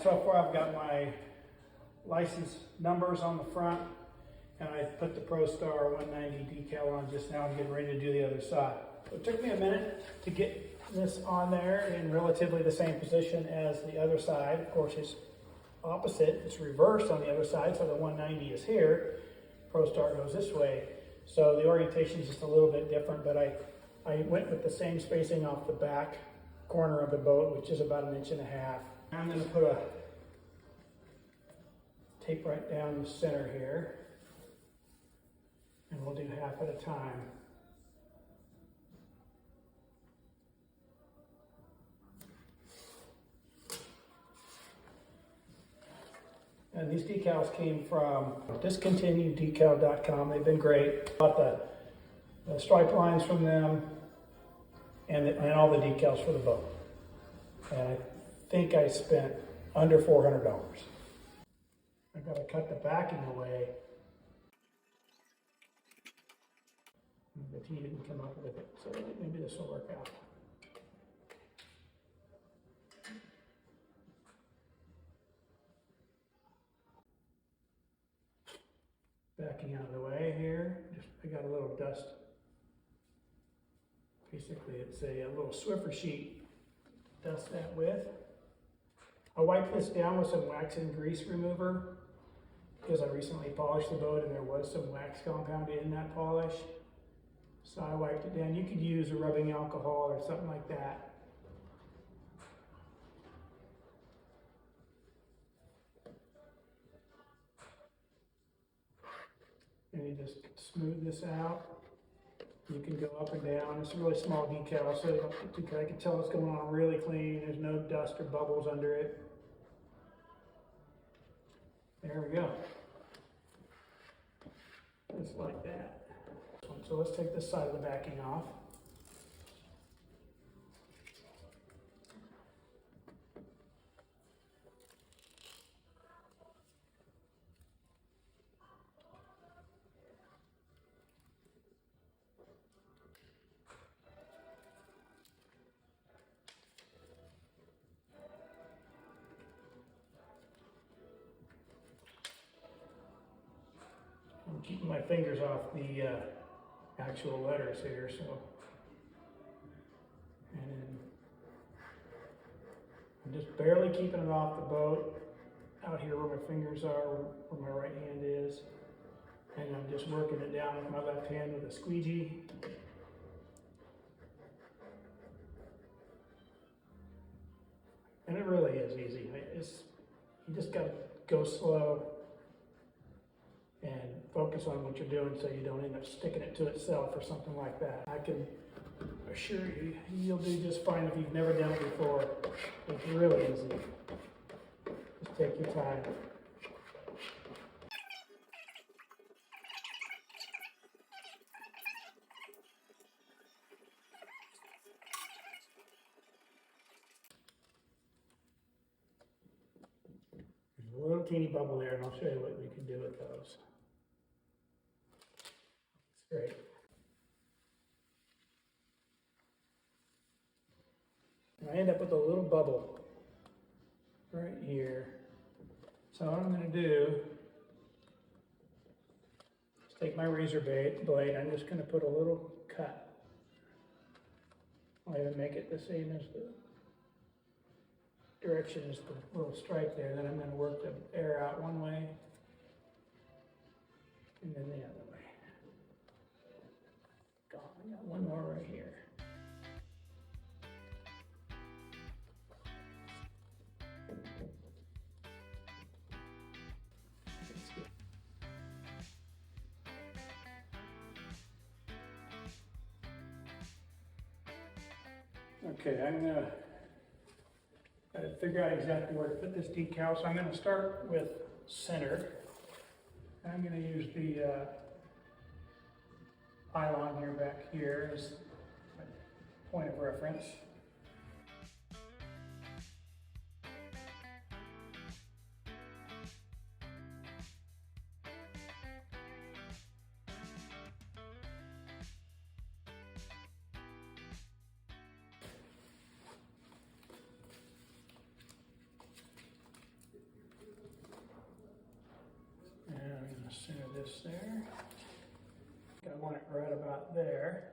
so far I've got my license numbers on the front, and I put the Prostar 190 decal on just now. I'm getting ready to do the other side. So it took me a minute to get this on there in relatively the same position as the other side. Of course, it's opposite, it's reversed on the other side, so the 190 is here. Prostar goes this way. So the orientation is just a little bit different, but I went with the same spacing off the back corner of the boat, which is about 1.5 inches. I'm going to put a tape right down the center here, and we'll do half at a time. And these decals came from discontinueddecal.com. They've been great. Bought the stripe lines from them and all the decals for the boat. And I think I spent under $400. I've got to cut the backing away. But he didn't come up with it, so maybe this will work out. Backing out of the way here, I got a little dust. Basically, it's a little Swiffer sheet. Dust that with. I wiped this down with some wax and grease remover because I recently polished the boat and there was some wax compound in that polish. So I wiped it down. You could use a rubbing alcohol or something like that. And you just smooth this out. You can go up and down. It's a really small decal, so you don't get too, I can tell it's going on really clean. There's no dust or bubbles under it. There we go. Just like that. So let's take this side of the backing off. I'm keeping my fingers off the actual letters here, so. And then I'm just barely keeping it off the boat, out here where my fingers are, where my right hand is. And I'm just working it down with my left hand with a squeegee. And it really is easy. You just gotta go slow and focus on what you're doing so you don't end up sticking it to itself or something like that. I can assure you, you'll do just fine if you've never done it before. It's really easy. Just take your time. There's a little teeny bubble there, and I'll show you what we can do with those. Great. And I end up with a little bubble right here. So what I'm going to do is take my razor blade. I'm just going to put a little cut. I'll even make it the same as the direction as the little stripe there. Then I'm going to work the air out one way and then the other way. I got one more right here. Okay, I'm gonna figure out exactly where to put this decal. So I'm gonna start with center. I'm gonna use the pylon here back here as a point of reference. this there. I want it right about there.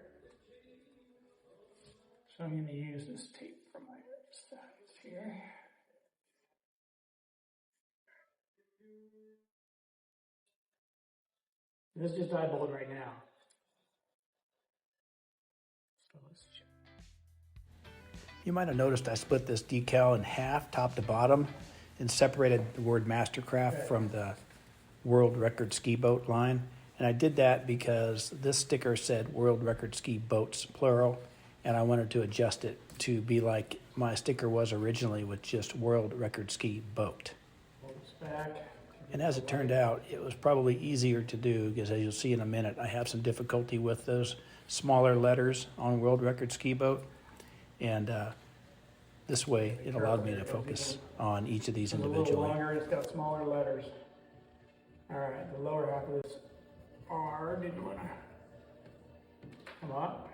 So I'm going to use this tape for my sides here. This is just eyeballing right now. So let's check. You might have noticed I split this decal in half, top to bottom, and separated the word MasterCraft from the World Record Ski Boat line. And I did that because this sticker said World Record Ski Boats, plural, and I wanted to adjust it to be like my sticker was originally with just World Record Ski Boat. And as it turned out, it was probably easier to do because, as you'll see in a minute, I have some difficulty with those smaller letters on World Record Ski Boat. And this way, it allowed me to focus on each of these individually. It's a little longer, it's got smaller letters. All right, the lower half of this R didn't want to come up.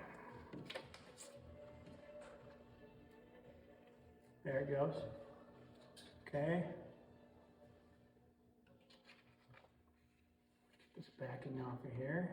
There it goes. Okay. Just backing off of here.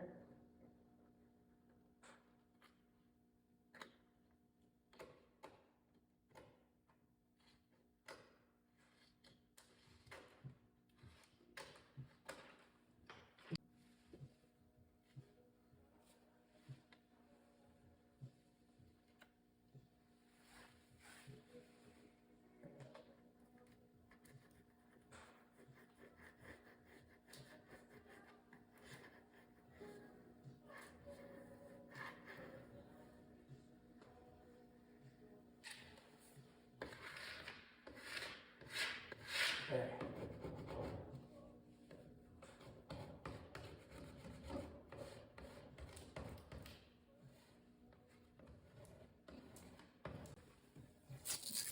Okay.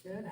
Good.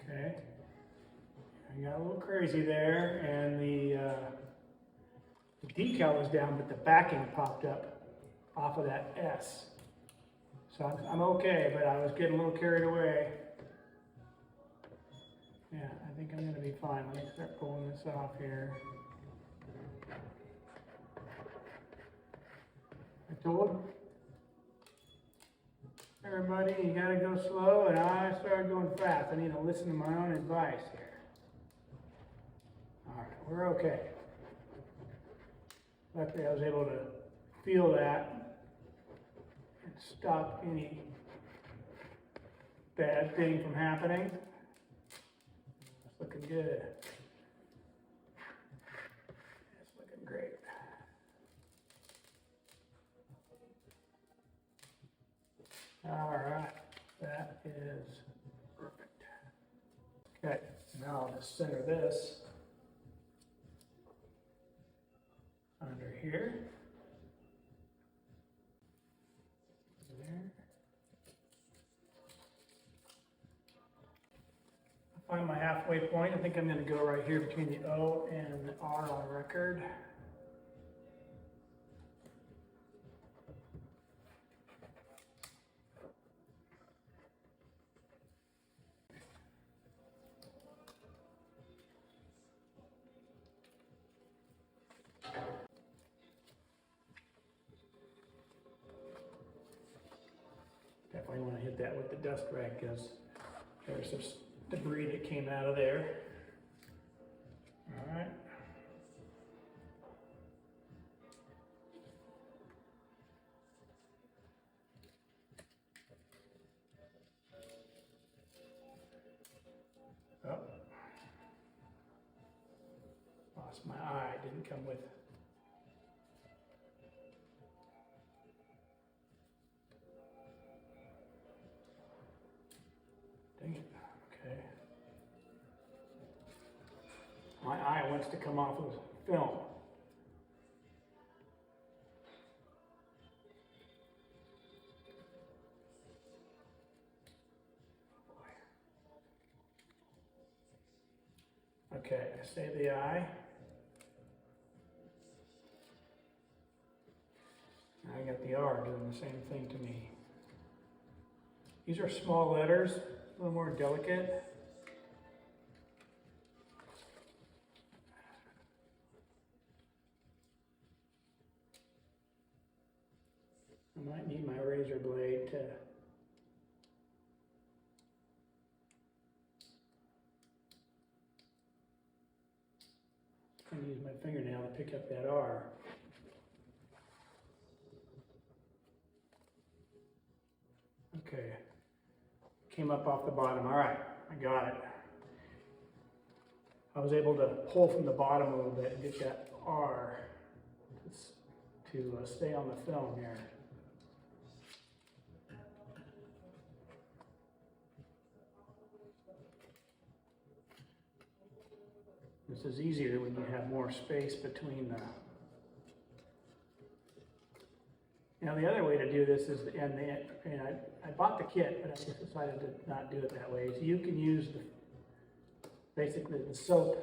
Okay. I got a little crazy there, and the decal was down, but the backing popped up off of that S. So I'm okay, but I was getting a little carried away. Yeah, I think I'm going to be fine. Let me start pulling this off here. I told everybody you got to go slow, and I started going fast. I need to listen to my own advice here. All right, we're okay. Luckily, I was able to feel that and stop any bad thing from happening. It's looking good. It's looking great. All right, that is perfect. Okay, now I'll just center this under here. There. I find my halfway point. I think I'm going to go right here between the O and the R on record. Definitely want to hit that with the dust rag because there's some debris that came out of there. All right. Oh. Lost my eye, didn't come with. Dang it, okay. My eye wants to come off of film. Okay, save the eye. I got the R doing the same thing to me. These are small letters, a little more delicate. I might need my razor blade to use my fingernail to pick up that R. Okay, came up off the bottom. All right, I got it. I was able to pull from the bottom a little bit and get that R to stay on the film here. This is easier when you have more space between the. Now the other way to do this is, and I bought the kit, but I just decided to not do it that way. So you can use basically the soap,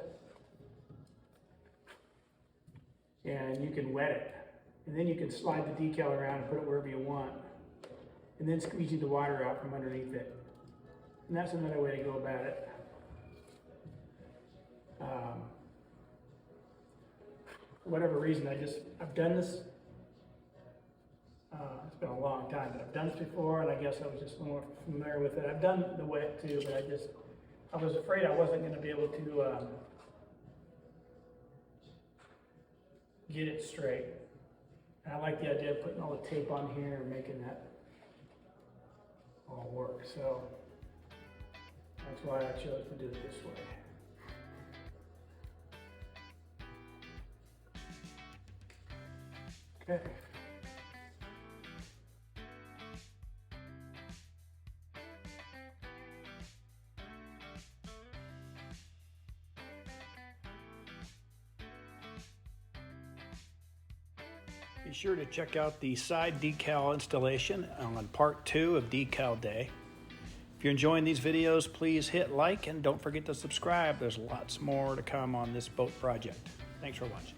and you can wet it, and then you can slide the decal around and put it wherever you want, and then squeegee the water out from underneath it. And that's another way to go about it. For whatever reason, I've done this. It's been a long time, but I've done this before, and I guess I was just more familiar with it. I've done the wet too, but I was afraid I wasn't going to be able to get it straight. And I like the idea of putting all the tape on here and making that all work. So that's why I chose to do it this way. Okay. Be sure to check out the side decal installation on part 2 of Decal Day. If you're enjoying these videos, please hit like and don't forget to subscribe. There's lots more to come on this boat project. Thanks for watching.